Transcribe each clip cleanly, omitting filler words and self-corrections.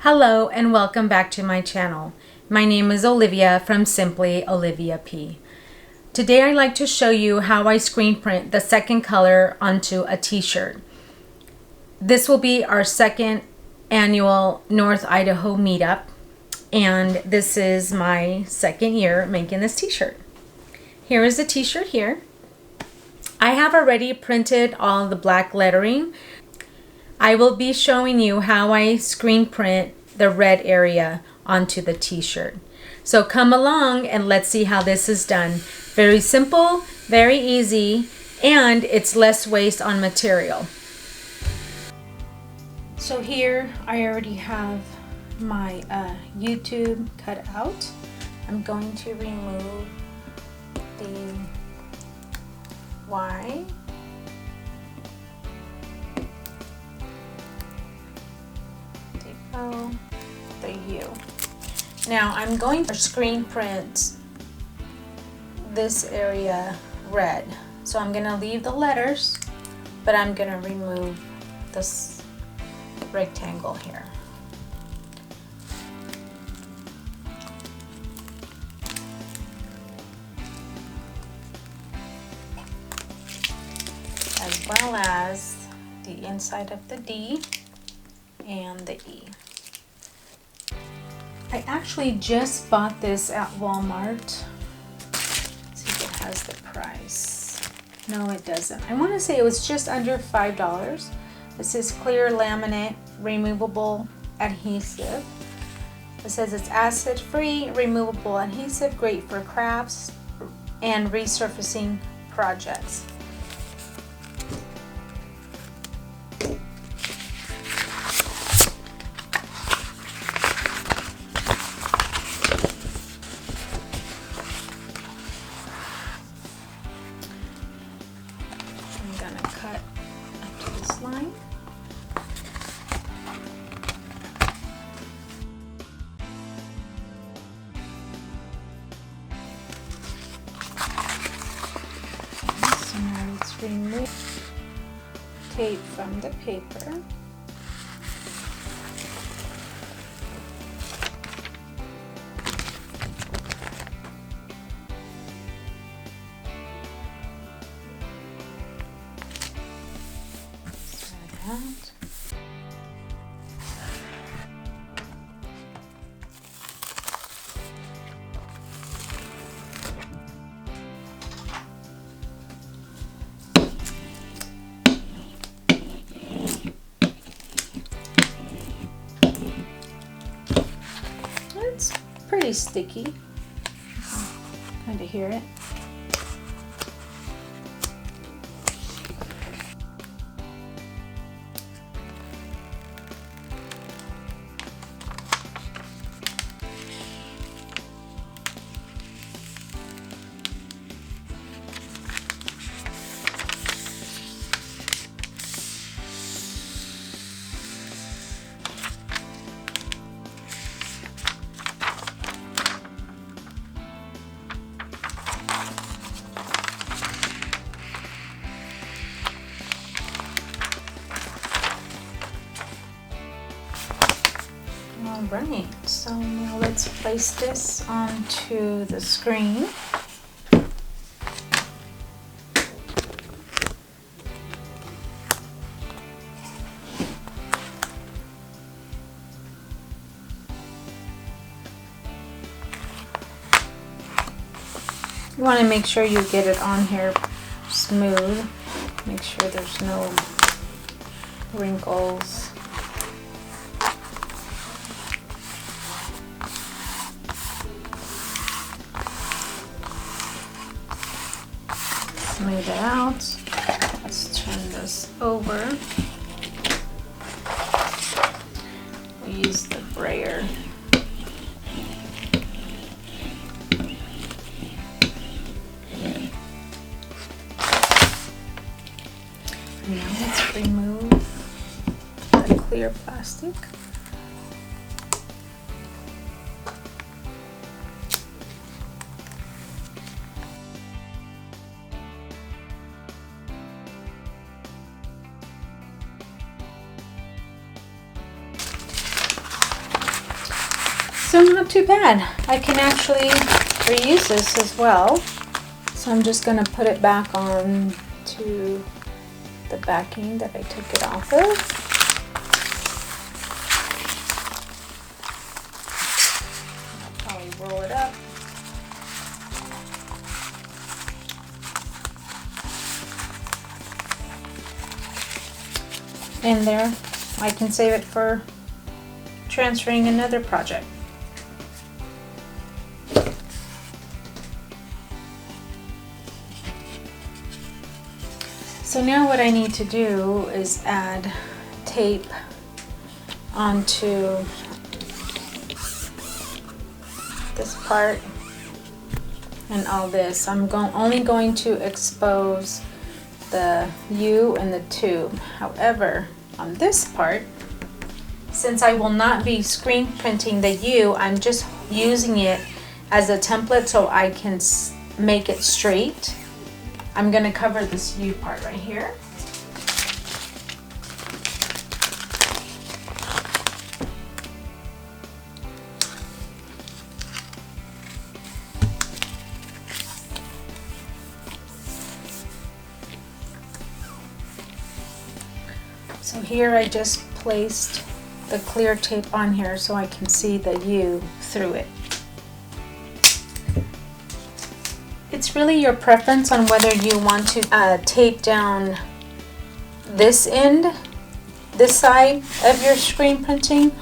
Hello and welcome back to my channel. My name is Olivia from Simply Olivia P. Today I'd like to show you how I screen print the second color onto a t-shirt. This will be our second annual North Idaho meetup, and this is my second year making this t-shirt. Here is the t-shirt here. I have already printed all the black lettering. I will be showing you how I screen print the red area onto the t-shirt. So come along and let's see how this is done. Very simple, very easy, and it's less waste on material. So here I already have my YouTube cut out. I'm going to remove the Y. The U. Now I'm going to screen print this area red. So I'm going to leave the letters, but I'm going to remove this rectangle here. As well as the inside of the D and the E. I actually just bought this at Walmart. Let's see if it has the price. No, it doesn't. I want to say it was just under $5. This is clear laminate removable adhesive. It says it's acid-free removable adhesive, great for crafts and resurfacing projects. Cut up to this line. So now let's remove tape from the paper. It's pretty sticky. Kind of hear it. Alright, so now let's place this onto the screen. You want to make sure you get it on here smooth. Make sure there's no wrinkles. Smooth it out. Let's turn this over. We use the brayer. Now let's remove the clear plastic. So not too bad. I can actually reuse this as well. So I'm just going to put it back on to the backing that I took it off of. I'll probably roll it up. And there, I can save it for transferring another project. So now what I need to do is add tape onto this part and all this. I'm only going to expose the U and the tube. However, on this part, since I will not be screen printing the U, I'm just using it as a template so I can make it straight. I'm going to cover this U part right here. So here I just placed the clear tape on here so I can see the U through it. It's really your preference on whether you want to tape down this end, this side of your screen printing,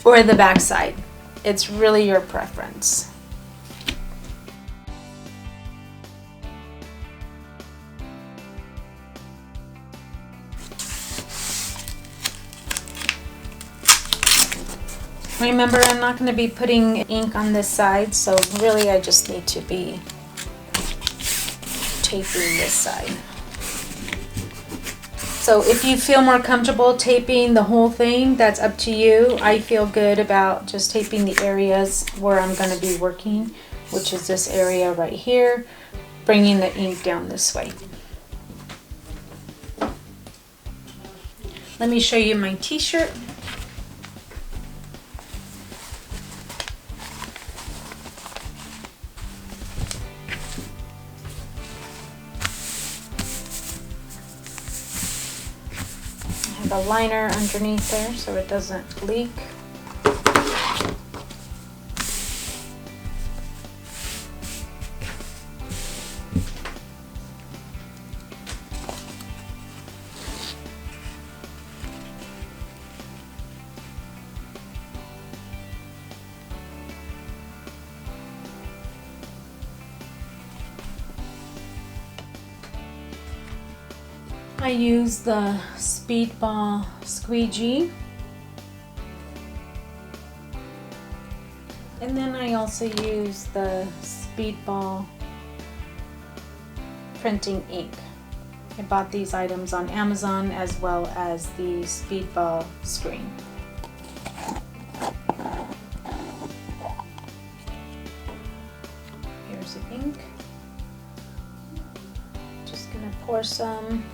or the back side. It's really your preference. Remember, I'm not going to be putting ink on this side, so really I just need to be taping this side. So if you feel more comfortable taping the whole thing, that's up to you. I feel good about just taping the areas where I'm going to be working, which is this area right here, bringing the ink down this way. Let me show you my t-shirt. The liner underneath there so it doesn't leak. I use the Speedball squeegee, and then I also use the Speedball printing ink. I bought these items on Amazon as well as the Speedball screen. Here's the ink. Just gonna pour some.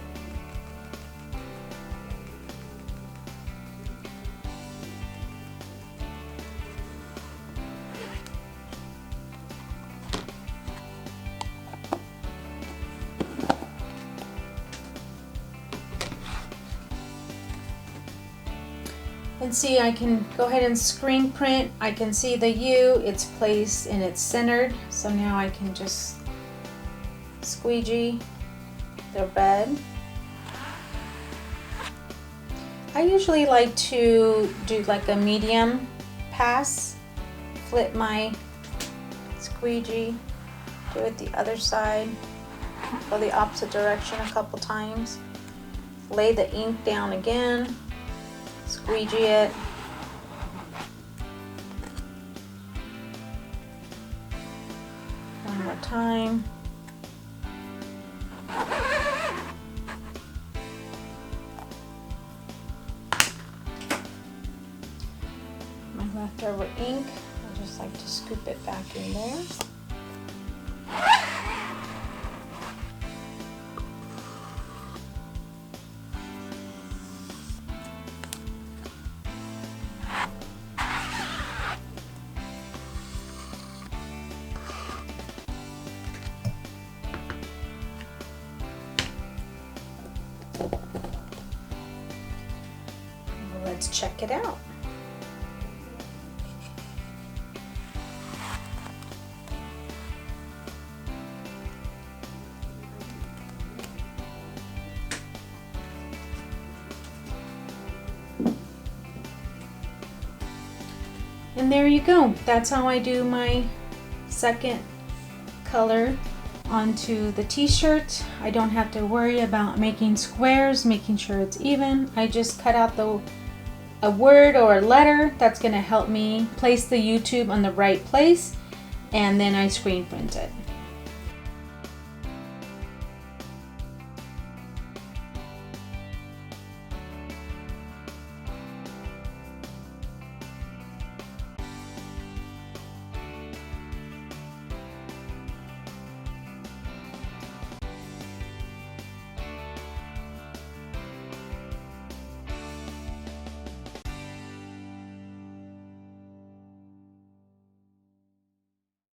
And see, I can go ahead and screen print. I can see the U, it's placed and it's centered. So now I can just squeegee the red. I usually like to do like a medium pass, flip my squeegee, do it the other side, go the opposite direction a couple times, lay the ink down again, squeegee it, one more time. My leftover ink, I just like to scoop it back in there. check it out. And there you go. That's how I do my second color onto the t-shirt. I don't have to worry about making squares, making sure it's even. I just cut out a word or a letter that's going to help me place the YouTube on the right place, and then I screen print it.